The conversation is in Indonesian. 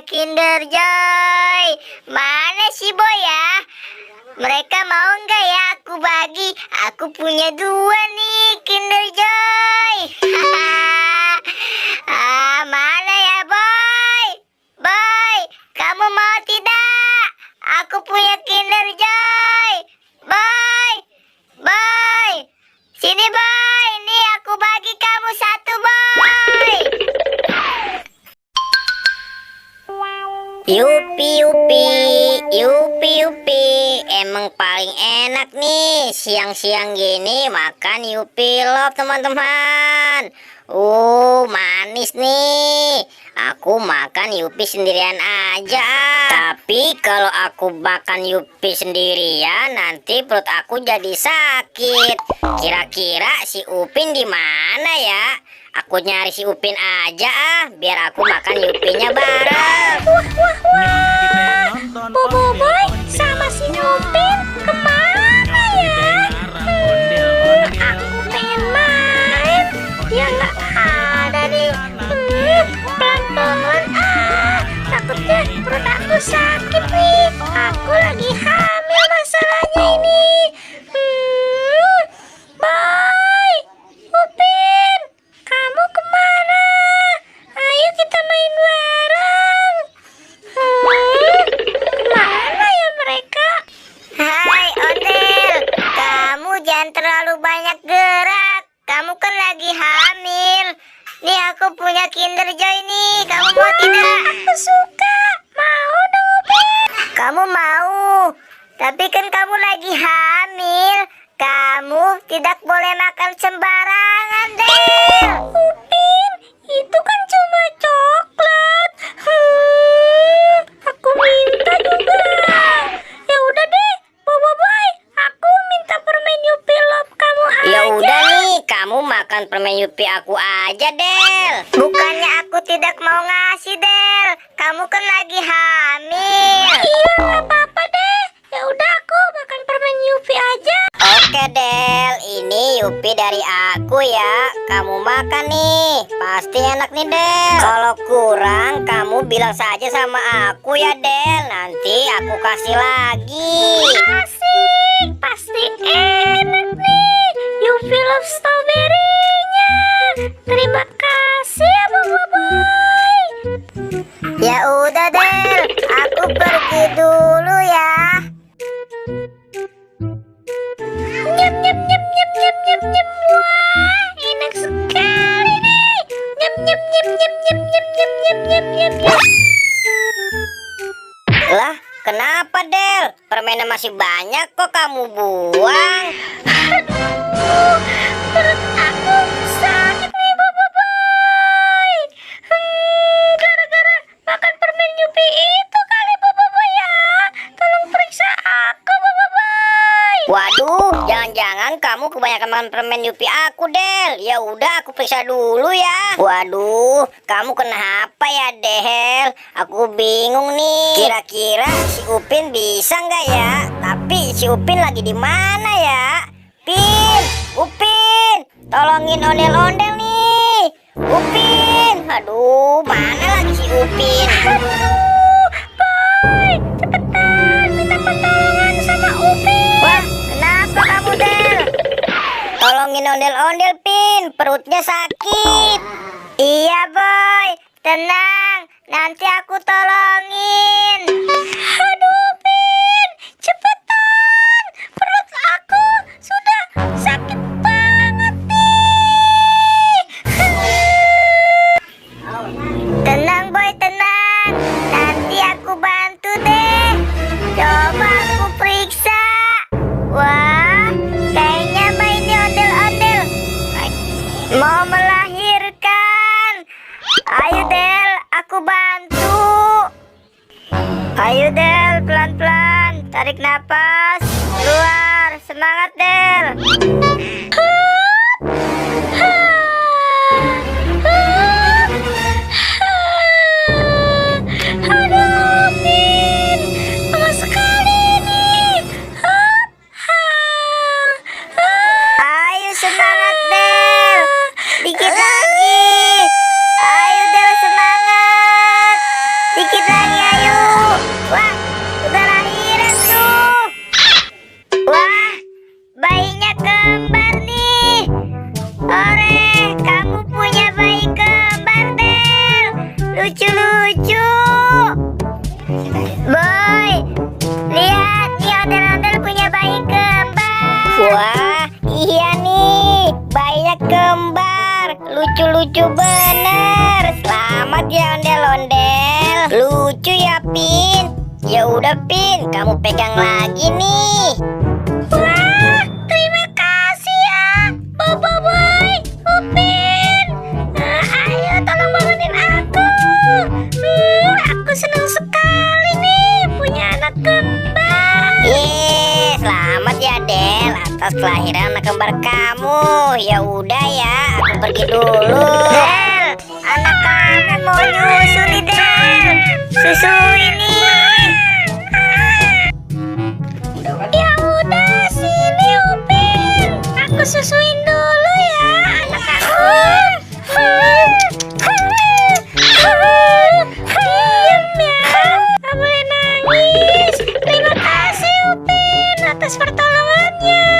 Kinder Joy. Mana si Boy ya? Mereka mau nggak ya aku bagi? Aku punya 2 nih Kinder Joy. Mana ya Boy? Boy, kamu mau tidak? Aku punya Kinder Joy. Boy, Boy, sini Boy. Nih aku bagi kamu 1 Boy. Yupi yupi, yupi yupi, emang paling enak nih siang-siang gini makan Yupi Love teman-teman. Manis nih. Aku makan Yupi sendirian aja. Tapi kalau aku makan Yupi sendirian nanti perut aku jadi sakit. Kira-kira si Upin di mana ya? Aku nyari si Upin aja biar aku makan Yupinya bareng. Bobo Boy sama si Upin kemana ya? Aku pengen main, dia nggak ada nih. Pelan-pelan, takutnya perut aku sakit nih. Aku lagi hamil masalahnya ini. Boy, Upin, kamu kemana? Ayo kita main bareng. Kemana ya mereka? Hai Ondel, kamu jangan terlalu banyak gerak. Kamu kan lagi hamil. Nih aku punya Kinder Joy nih. Kamu mau tidak? Aku suka. Mau dong, Upin. Kamu mau? Tapi kan kamu lagi hamil. Kamu tidak boleh makan sembarangan, Del. Upin, itu kan cuma coklat. Aku minta juga. Ya udah deh, Bobo Boy, aku minta permen Yupi Love kamu aja. Ya udah nih, kamu makan permen Yupi aku aja, Del. Bukannya aku tidak mau ngasih, Del. Kamu kan lagi hamil. Iya, nggak apa-apa deh. Ya udah aku makan permen Yupi aja. Oke, Del. Ini Yupi dari aku ya. Kamu makan nih. Pasti enak nih, Del. Kalau kurang, kamu bilang saja sama aku ya, Del. Nanti aku kasih lagi. Asik, pasti enak nih. Yupi Love strawberry-nya. Terima kasih ya, Bobo Boy. Ya udah, Del. Aku pergi dulu ya. Nyam nyam nyam nyam nyam nyam nyam. Wah, enak sekali nih. Nyam nyam nyam nyam nyam nyam nyam nyam nyam nyam nyam. Lah, kenapa, Del? Permennya masih banyak kok kamu buang? Aduh, perut aku sakit nih, Bobo Boy. Gara-gara makan permen Yupi itu kali, Bobo Boy ya. Tolong periksa aku, Bobo Boy. Waduh, jangan-jangan kamu kebanyakan makan permen Yupi aku, Del. Ya udah, aku periksa dulu ya. Waduh, kamu kenapa ya, Del? Aku bingung nih. Kira-kira si Upin bisa nggak ya? Tapi si Upin lagi di mana ya? Pin, Upin, tolongin ondel-ondel nih. Upin, aduh, mana lagi si Upin? Aduh, Boy, cepetan minta pertolongan sama Upin. Wah, kenapa kamu, Del? Tolongin ondel-ondel, Pin. Perutnya sakit. Iya, Boy. Tenang. Nanti aku tolongin. Aduh, Upin, cepetan. Perut aku sudah sakit banget nih. Tenang, Boy. Tenang. Nanti aku bantu deh. Coba aku periksa. Wah, kayaknya ini ondel-ondel mau melahirkan. Ayo, Del. Aku bantu. Ayo, Del. Pelan-pelan. Tarik napas. Keluar. Semangat, Del. Aduh, Upin, lama sekali nih. Ayo, semangat, Del. Dikit lagi. Ayo, Del. Semangat. Dikit lagi. Lucu bener. Selamat ya ondel-ondel. Lucu ya, Pin. Ya udah, Pin, kamu pegang lagi nih. Wah, terima kasih ya, Bobo Boy, Upin. Ayo tolong bangunin aku. Aku senang sekali nih punya anak kembar. Selamat ya, Del, atas kelahiran anak kembar kamu. Ya udah ya, aku pergi dulu. Del, anak kamu mau nyusu nih, Del. Susu ini. Ya udah sini, Upin. Aku susuin dulu ya anak aku. Diam ya, nggak boleh nangis. Terima kasih Upin atas pertolongannya.